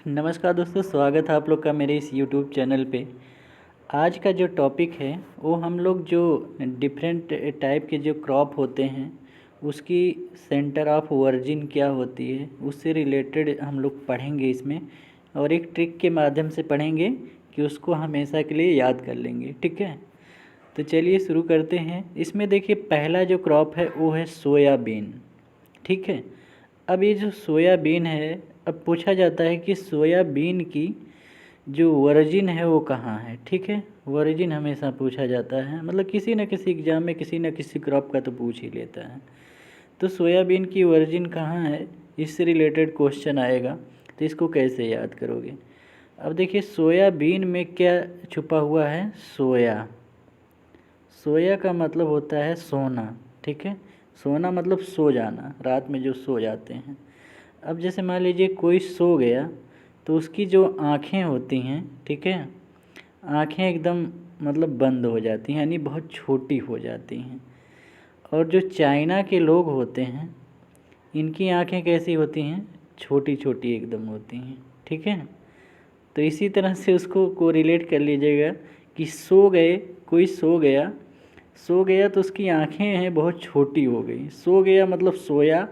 नमस्कार दोस्तों, स्वागत है आप लोग का मेरे इस यूट्यूब चैनल पे। आज का जो टॉपिक है वो हम लोग जो डिफरेंट टाइप के जो क्रॉप होते हैं उसकी सेंटर ऑफ ओरिजिन क्या होती है उससे रिलेटेड हम लोग पढ़ेंगे इसमें, और एक ट्रिक के माध्यम से पढ़ेंगे कि उसको हमेशा के लिए याद कर लेंगे। ठीक है, तो चलिए शुरू करते हैं। इसमें देखिए, पहला जो क्रॉप है वो है सोयाबीन। ठीक है, अब ये जो सोयाबीन है, अब पूछा जाता है कि सोयाबीन की जो ओरिजिन है वो कहाँ है। ठीक है, ओरिजिन हमेशा पूछा जाता है, मतलब किसी न किसी एग्ज़ाम में किसी न किसी क्रॉप का तो पूछ ही लेता है। तो सोयाबीन की ओरिजिन कहाँ है, इससे रिलेटेड क्वेश्चन आएगा, तो इसको कैसे याद करोगे। अब देखिए, सोयाबीन में क्या छुपा हुआ है, सोया। सोया का मतलब होता है सोना। ठीक है, सोना मतलब सो जाना, रात में जो सो जाते हैं। अब जैसे मान लीजिए कोई सो गया तो उसकी जो आँखें होती हैं, ठीक है, आँखें एकदम मतलब बंद हो जाती हैं, यानी बहुत छोटी हो जाती हैं। और जो चाइना के लोग होते हैं इनकी आँखें कैसी होती हैं, छोटी छोटी एकदम होती हैं। ठीक है, तो इसी तरह से उसको कोरिलेट कर लीजिएगा कि सो गए, कोई सो गया तो उसकी आँखें हैं बहुत छोटी हो गई। सो गया मतलब सोया,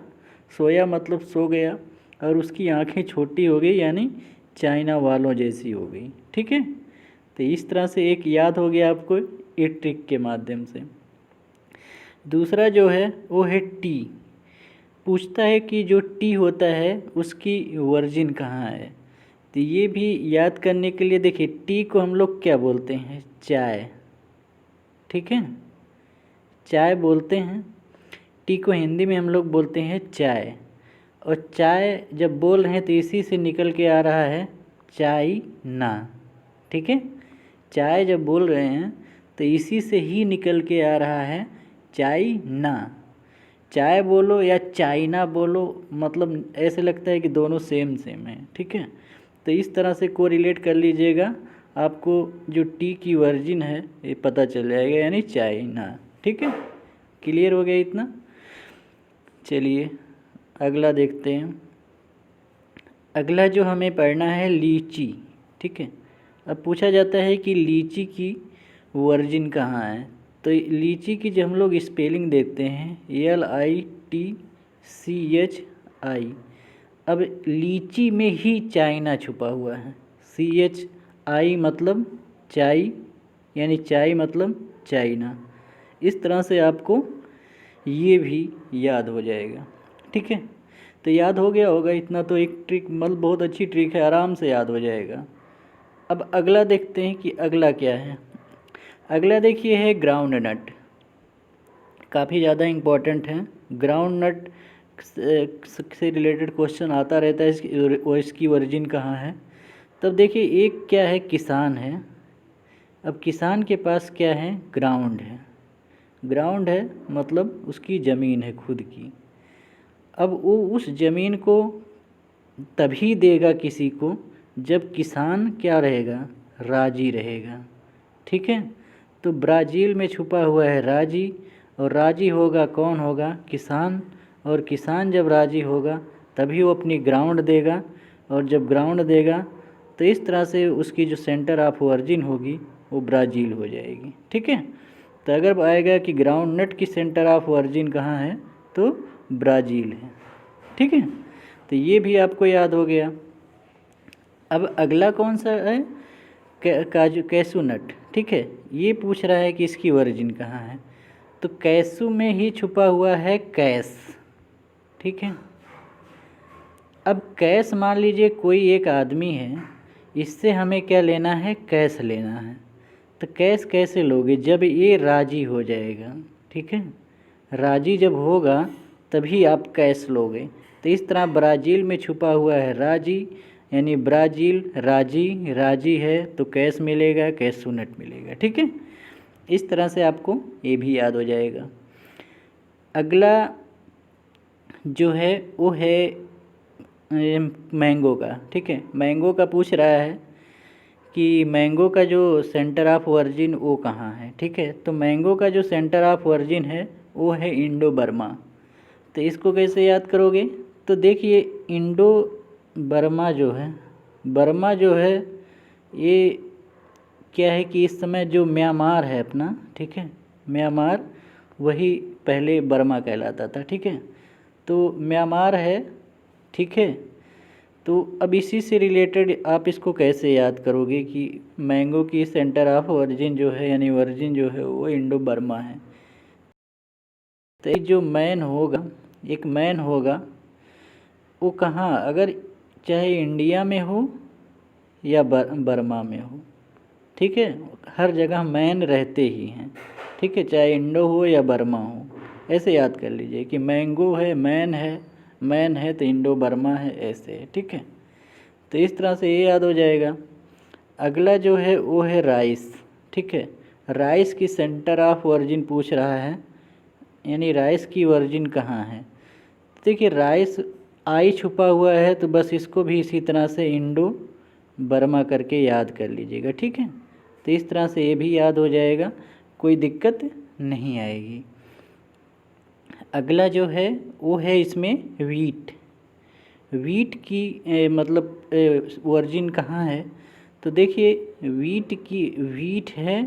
सोया मतलब सो गया, और उसकी आँखें छोटी हो गई यानी चाइना वालों जैसी हो गई। ठीक है, तो इस तरह से एक याद हो गया आपको ये ट्रिक के माध्यम से। दूसरा जो है वो है टी। पूछता है कि जो टी होता है उसकी वर्जिन कहाँ है। तो ये भी याद करने के लिए देखिए, टी को हम लोग क्या बोलते हैं, चाय। ठीक है, चाय बोलते हैं। टी को हिंदी में हम लोग बोलते हैं चाय। और चाय जब बोल रहे हैं तो इसी से निकल के आ रहा है चाय ना। ठीक है, चाय जब बोल रहे हैं तो इसी से ही निकल के आ रहा है चाय ना। चाय बोलो या चाइना बोलो, मतलब ऐसे लगता है कि दोनों सेम सेम है। ठीक है, तो इस तरह से कोरिलेट कर लीजिएगा, आपको जो टी की वर्जिन है ये पता चल जाएगा, यानी चाइना। ठीक है, क्लियर हो गया इतना। चलिए अगला देखते हैं। अगला जो हमें पढ़ना है लीची। ठीक है, अब पूछा जाता है कि लीची की वर्जिन कहाँ है। तो लीची की जब हम लोग स्पेलिंग देखते हैं LITCHI। अब लीची में ही चाइना छुपा हुआ है। CHI मतलब चाय, यानी चाय मतलब चाइना। इस तरह से आपको ये भी याद हो जाएगा। ठीक है, तो याद हो गया होगा इतना, तो एक ट्रिक मतलब बहुत अच्छी ट्रिक है, आराम से याद हो जाएगा। अब अगला देखते हैं कि अगला क्या है। अगला देखिए है ग्राउंड नट। काफ़ी ज़्यादा इम्पोर्टेंट है। ग्राउंड नट से रिलेटेड क्वेश्चन आता रहता है, और इसकी ओरिजिन कहाँ है। तब देखिए, एक क्या है, किसान है। अब किसान के पास क्या है, ग्राउंड है। ग्राउंड है मतलब उसकी ज़मीन है खुद की। अब वो उस ज़मीन को तभी देगा किसी को जब किसान क्या रहेगा, राजी रहेगा। ठीक है, तो ब्राज़ील में छुपा हुआ है राजी, और राजी होगा कौन, होगा किसान। और किसान जब राजी होगा तभी वो अपनी ग्राउंड देगा, और जब ग्राउंड देगा तो इस तरह से उसकी जो सेंटर ऑफ ओरिजिन होगी वो ब्राज़ील हो जाएगी। ठीक है, तो अगर आएगा कि ग्राउंड नट की सेंटर ऑफ ओरिजिन कहाँ है, तो ब्राज़ील है। ठीक है, तो ये भी आपको याद हो गया। अब अगला कौन सा है, काजू कैसू नट। ठीक है, ये पूछ रहा है कि इसकी ओरिजिन कहाँ है। तो कैसू में ही छुपा हुआ है कैश। ठीक है, अब कैश मान लीजिए कोई एक आदमी है, इससे हमें क्या लेना है, कैश लेना है। तो कैश कैसे लोगे, जब ये राजी हो जाएगा। ठीक है, राजी जब होगा तभी आप कैश लोगे। तो इस तरह ब्राज़ील में छुपा हुआ है राजी, यानी ब्राज़ील राजी, राजी है तो कैश मिलेगा, कैसू नट मिलेगा। ठीक है, इस तरह से आपको ये भी याद हो जाएगा। अगला जो है वो है मैंगो का। ठीक है, मैंगो का पूछ रहा है कि मैंगो का जो सेंटर ऑफ ओरिजिन वो कहाँ है। ठीक है, तो मैंगो का जो सेंटर ऑफ ओरिजिन है वो है इंडो बर्मा। तो इसको कैसे याद करोगे, तो देखिए इंडो बर्मा जो है बर्मा जो है ये क्या है कि इस समय जो म्यांमार है अपना, ठीक है, म्यांमार वही पहले बर्मा कहलाता था, ठीक है, तो म्यांमार है, ठीक है। तो अब इसी से रिलेटेड आप इसको कैसे याद करोगे कि मैंगो की सेंटर ऑफ ओरिजिन जो है यानी ओरिजिन जो है वो इंडो बर्मा है। तो एक जो मैन होगा, एक मैन होगा वो कहाँ, अगर चाहे इंडिया में हो या बर्मा में हो, ठीक है, हर जगह मैन रहते ही हैं, ठीक है, चाहे इंडो हो या बर्मा हो। ऐसे याद कर लीजिए कि मैंगो है, मैन है तो इंडो बर्मा है, ऐसे है, ठीक है। तो इस तरह से ये याद हो जाएगा। अगला जो है वो है राइस, ठीक है। राइस की सेंटर ऑफ ओरिजिन पूछ रहा है, यानी राइस की ओरिजिन कहाँ है। देखिए राइस आई छुपा हुआ है तो बस इसको भी इसी तरह से इंडो बर्मा करके याद कर लीजिएगा, ठीक है। तो इस तरह से ये भी याद हो जाएगा, कोई दिक्कत नहीं आएगी। अगला जो है वो है इसमें वीट। वीट की मतलब ओरिजिन कहाँ है, तो देखिए वीट है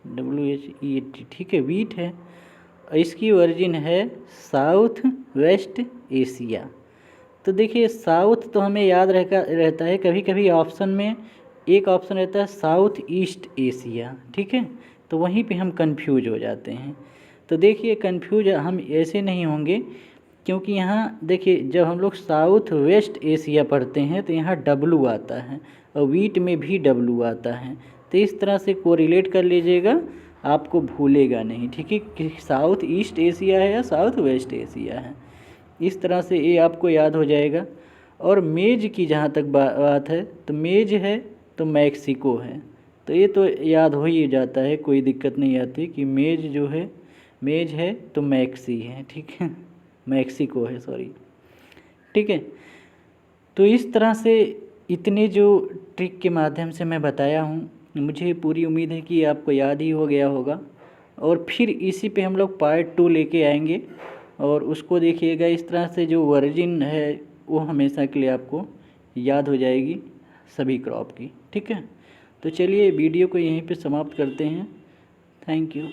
WHEAT, ठीक है, वीट है। इसकी ओरिजिन है साउथ वेस्ट एशिया। तो देखिए साउथ तो हमें याद रहता है, कभी कभी ऑप्शन में एक ऑप्शन रहता है साउथ ईस्ट एशिया, ठीक है, तो वहीं पे हम कंफ्यूज हो जाते हैं। तो देखिए कंफ्यूज हम ऐसे नहीं होंगे, क्योंकि यहाँ देखिए जब हम लोग साउथ वेस्ट एशिया पढ़ते हैं तो यहाँ W आता है और वीट में भी W आता है। तो इस तरह से कोरिलेट कर लीजिएगा, आपको भूलेगा नहीं, ठीक है, कि साउथ ईस्ट एशिया है या साउथ वेस्ट एशिया है। इस तरह से ये आपको याद हो जाएगा। और मेज की जहाँ तक बात है, तो मेज है तो मैक्सिको है, तो ये तो याद हो ही जाता है, कोई दिक्कत नहीं आती कि मेज है तो मैक्सी है, ठीक है, मैक्सिको है, सॉरी, ठीक है। तो इस तरह से इतने जो ट्रिक के माध्यम से मैं बताया हूँ, मुझे पूरी उम्मीद है कि आपको याद ही हो गया होगा। और फिर इसी पे हम लोग पार्ट 2 लेके आएंगे और उसको देखिएगा। इस तरह से जो ओरिजिन है वो हमेशा के लिए आपको याद हो जाएगी सभी क्रॉप की, ठीक है। तो चलिए वीडियो को यहीं पे समाप्त करते हैं। Thank you.